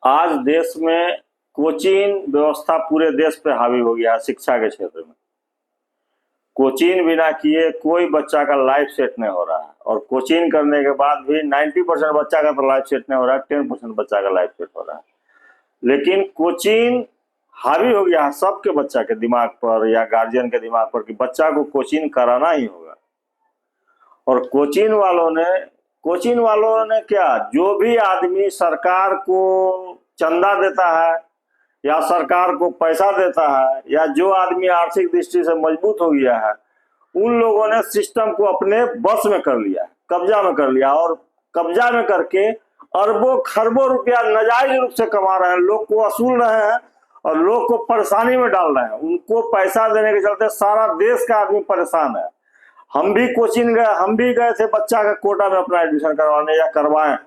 आज देश में कोचिंग व्यवस्था पूरे देश पे हावी हो गया है। शिक्षा के क्षेत्र में कोचिंग बिना किए कोई बच्चा का लाइफ सेट नहीं हो रहा है, और कोचिंग करने के बाद भी 90% बच्चा का तो लाइफ सेट नहीं हो रहा है, 10% बच्चा का लाइफ सेट हो रहा है। लेकिन कोचिंग हावी हो गया है सबके बच्चा के दिमाग पर या गार्जियन के दिमाग पर कि बच्चा को कोचिंग कराना ही होगा। और कोचिंग वालों ने क्या, जो भी आदमी सरकार को चंदा देता है या सरकार को पैसा देता है या जो आदमी आर्थिक दृष्टि से मजबूत हो गया है, उन लोगों ने सिस्टम को अपने बस में कर लिया, कब्जा में कर लिया, और कब्जा में करके अरबों खरबों रुपया नाजायज रूप से कमा रहे हैं, लोग को वसूल रहे हैं और लोग को परेशानी में डाल रहे हैं। उनको पैसा देने के चलते सारा देश का आदमी परेशान है। हम भी कोचिंग गए, हम भी गए थे बच्चा का कोटा में अपना एडमिशन करवाने या करवाए।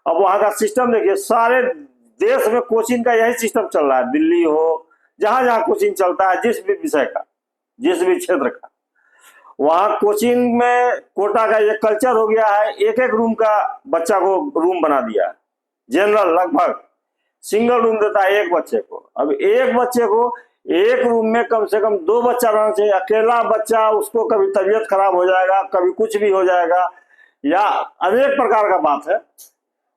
अब वहां का सिस्टम देखिए, सारे देश में कोचिंग का यही सिस्टम चल रहा है। दिल्ली हो, जहां जहां कोचिंग चलता है, जिस भी विषय का, जिस भी क्षेत्र का, वहां कोचिंग में कोटा का ये कल्चर हो गया है। एक एक रूम का बच्चा को रूम बना दिया है, जनरल लगभग सिंगल रूम देता है एक बच्चे को। अब एक बच्चे को एक रूम में कम से कम 2 बच्चा रहना चाहिए। अकेला बच्चा, उसको कभी तबीयत खराब हो जाएगा, कभी कुछ भी हो जाएगा, या अनेक प्रकार का बात है।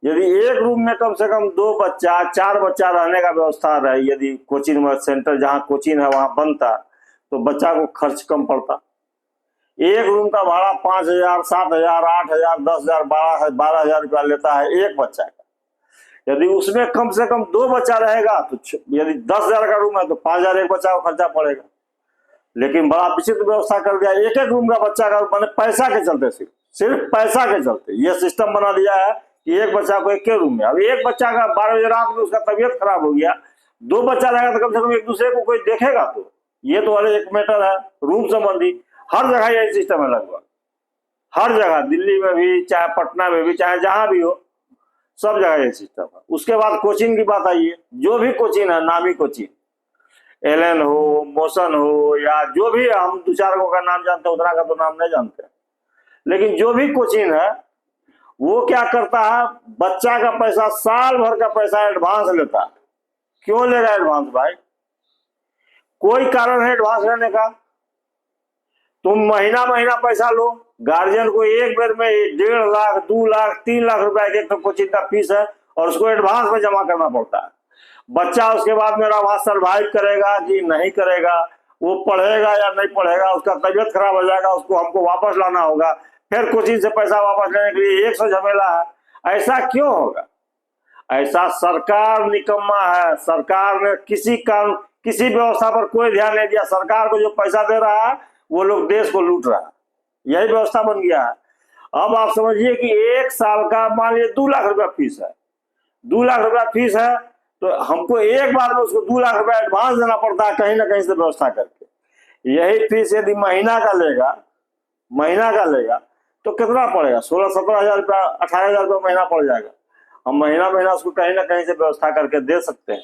यदि एक रूम में कम से कम 2 बच्चा 4 बच्चा रहने का व्यवस्था रहे, यदि कोचिंग में सेंटर जहाँ कोचिंग है वहां बनता, तो बच्चा को खर्च कम पड़ता। एक रूम का भाड़ा 5,000, 7,000, 8,000, 10,000, 12,000 रुपया लेता है एक बच्चा का। यदि उसमें कम से कम 2 बच्चा रहेगा तो यदि 10,000 का रूम है तो 5,000 एक बच्चा को खर्चा पड़ेगा। लेकिन बड़ा विचित्र व्यवस्था कर दिया, एक एक रूम का बच्चा का, मैंने पैसा के चलते, सिर्फ पैसा के चलते ये सिस्टम बना दिया है कि एक बच्चा को एक के रूम में। अब एक बच्चा का 12 बजे रात में उसका तबीयत खराब हो गया, 2 बच्चा रहेगा तो कम से कम एक दूसरे को कोई देखेगा। तो ये तो वाले एक मैटर है रूम संबंधी। हर जगह यही सिस्टम है, लगभग हर जगह, दिल्ली में भी, चाहे पटना में भी, चाहे जहां भी हो, सब जगह ये सिस्टम है। उसके बाद कोचिंग की बात आई है। जो भी कोचिंग है, नामी कोचिंग, एलन हो, मोशन हो, या जो भी, हम 2-4 का नाम जानते हैं, उतना का तो नाम नहीं जानते, लेकिन जो भी कोचिंग है वो क्या करता है, बच्चा का पैसा, साल भर का पैसा एडवांस लेता है। क्यों लेगा एडवांस भाई? कोई कारण है एडवांस लेने का? तुम महीना महीना पैसा लो, गार्जियन को एक बार में 1.5 लाख, 2 लाख, 3 लाख रुपए एक तो कोचिंग का फीस है, और उसको एडवांस में जमा करना पड़ता है। बच्चा उसके बाद मेरा वहां सर्वाइव करेगा कि नहीं करेगा, वो पढ़ेगा या नहीं पढ़ेगा, उसका तबियत खराब हो जाएगा, उसको हमको वापस लाना होगा, फिर कोचिंग से पैसा वापस लेने के लिए 100 झमेला है। ऐसा क्यों होगा? ऐसा सरकार निकम्मा है। सरकार ने किसी व्यवस्था पर कोई ध्यान नहीं दिया। सरकार को जो पैसा दे रहा है वो लोग देश को लूट रहा है, यही व्यवस्था बन गया है। अब आप समझिए कि 1 साल का, मान लीजिए 2 लाख रुपया फीस है, 2 लाख रुपया फीस है, तो हमको एक बार में उसको 2 लाख रुपया एडवांस देना पड़ता है, कहीं ना कहीं से व्यवस्था करके। यही फीस यदि महीना का लेगा तो कितना पड़ेगा? 16-17 हजार रुपया, 18,000 रुपया महीना पड़ जाएगा। हम महीना महीना उसको कहीं ना कहीं से व्यवस्था करके दे सकते हैं।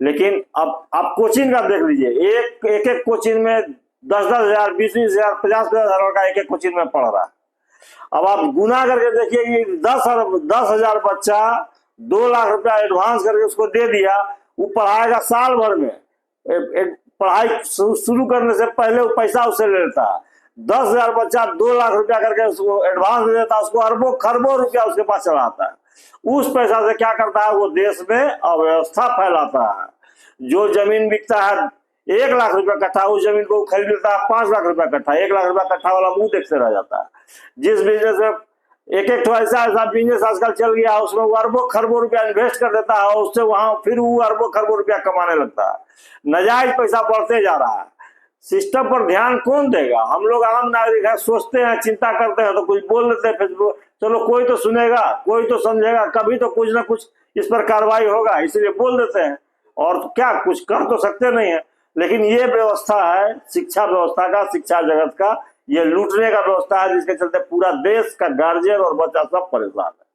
लेकिन अब आप कोचिंग का देख लीजिए, एक कोचिंग में 10-10 हजार, 20-20 हजार, 50-50 हजार का एक कोचिंग में पढ़ रहा है। अब आप गुना करके देखिए कि 10,000 बच्चा 2 लाख रुपया एडवांस करके उसको दे दिया, वो पढ़ाएगा साल भर में। पढ़ाई शुरू करने से पहले वो पैसा उससे ले लेता है। 10,000 बच्चा 2 लाख रुपया करके उसको एडवांस दे देता है, उसको अरबों खरबों रुपया उसके पास चढ़ाता है। उस पैसा से क्या करता है, वो देश में अव्यवस्था फैलाता है। जो जमीन बिकता है 1 लाख रुपया कट्ठा, उस जमीन को खरीद लेता है 5 लाख रुपया कट्ठा। 1 लाख रुपया कट्ठा वाला मुंह देखते रह जाता है। जिस बिजनेस में एक ऐसा बिजनेस आजकल चल गया, उसमें वो अरबों खरबों रुपया इन्वेस्ट कर देता है, उससे वहां फिर वो अरबों खरबों रुपया कमाने लगता है। नाजायज पैसा बढ़ते जा रहा है। सिस्टम पर ध्यान कौन देगा? हम लोग आम नागरिक है, सोचते हैं, चिंता करते हैं, तो कुछ बोल देते हैं फेसबुक, चलो कोई तो सुनेगा, कोई तो समझेगा, कभी तो कुछ ना कुछ इस पर कार्रवाई होगा, इसलिए बोल देते हैं। और तो क्या, कुछ कर तो सकते नहीं है। लेकिन ये व्यवस्था है शिक्षा व्यवस्था का, शिक्षा जगत का, ये लूटने का व्यवस्था है, जिसके चलते पूरा देश का गार्जियन और बच्चा सब परेशान है।